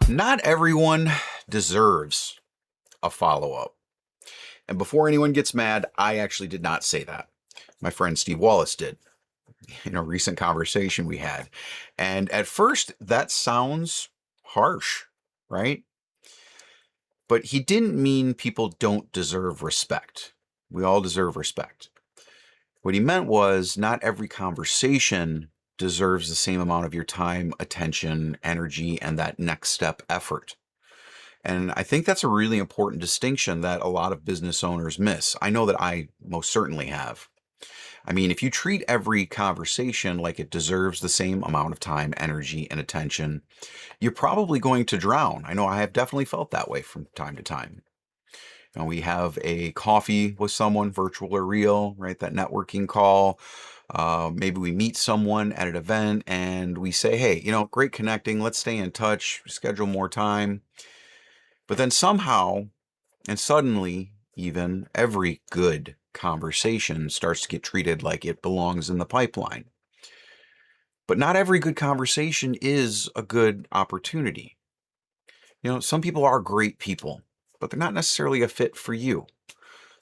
Not everyone deserves a follow-up. And before anyone gets mad, I actually did not say that. My friend Steve Wallace did in a recent conversation we had. And at first, that sounds harsh, right? But he didn't mean people don't deserve respect. We all deserve respect. What he meant was not every conversation deserves the same amount of your time, attention, energy, and that next step effort. And I think that's a really important distinction that a lot of business owners miss. I know that I most certainly have. I mean, if you treat every conversation like it deserves the same amount of time, energy, and attention, you're probably going to drown. I know I have definitely felt that way from time to time. We have a coffee with someone, virtual or real, right? That networking call. Maybe we meet someone at an event and we say, hey, great connecting. Let's stay in touch, schedule more time. But then somehow, and suddenly, even every good conversation starts to get treated like it belongs in the pipeline. But not every good conversation is a good opportunity. Some people are great people, but they're not necessarily a fit for you.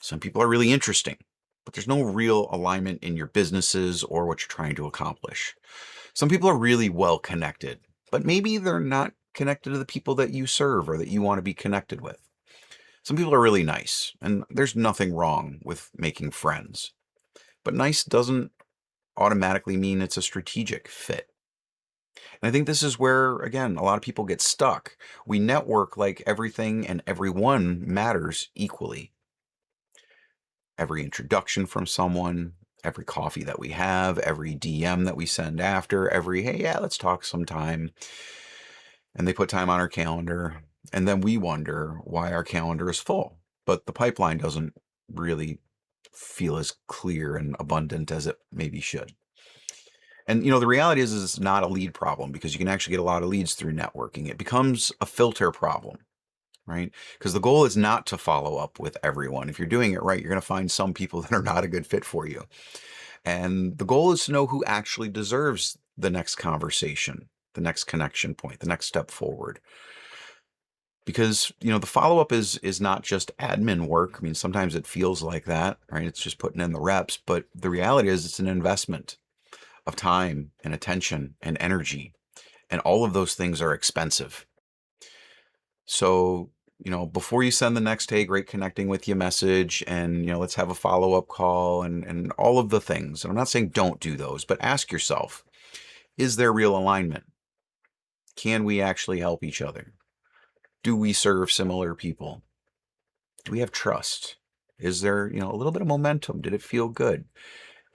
Some people are really interesting, but there's no real alignment in your businesses or what you're trying to accomplish. Some people are really well connected, but maybe they're not connected to the people that you serve or that you want to be connected with. Some people are really nice, and there's nothing wrong with making friends. But nice doesn't automatically mean it's a strategic fit. And I think this is where, again, a lot of people get stuck. We network like everything and everyone matters equally. Every introduction from someone, every coffee that we have, every DM that we send after, every, hey, yeah, let's talk sometime. And they put time on our calendar. And then we wonder why our calendar is full, but the pipeline doesn't really feel as clear and abundant as it maybe should. And the reality is it's not a lead problem because you can actually get a lot of leads through networking. It becomes a filter problem, right? Because the goal is not to follow up with everyone. If you're doing it right, you're going to find some people that are not a good fit for you. And the goal is to know who actually deserves the next conversation, the next connection point, the next step forward. Because the follow-up is not just admin work. I mean, sometimes it feels like that, right? It's just putting in the reps, but the reality is it's an investment of time and attention and energy, and all of those things are expensive. So before you send the next, hey, great connecting with you message, and let's have a follow-up call, and all of the things, and I'm not saying don't do those, but ask yourself, is there real alignment? Can we actually help each other? Do we serve similar people? Do we have trust? Is there, a little bit of momentum? Did it feel good?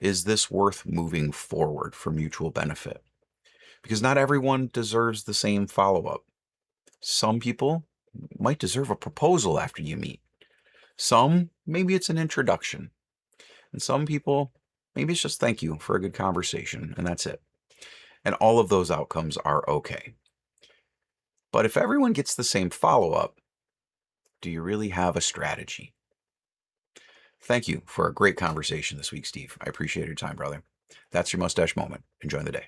Is this worth moving forward for mutual benefit? Because not everyone deserves the same follow-up. Some people might deserve a proposal after you meet. Some, maybe it's an introduction. And some people, maybe it's just thank you for a good conversation, and that's it. And all of those outcomes are okay. But if everyone gets the same follow-up, do you really have a strategy? Thank you for a great conversation this week, Steve. I appreciate your time, brother. That's your mustache moment. Enjoy the day.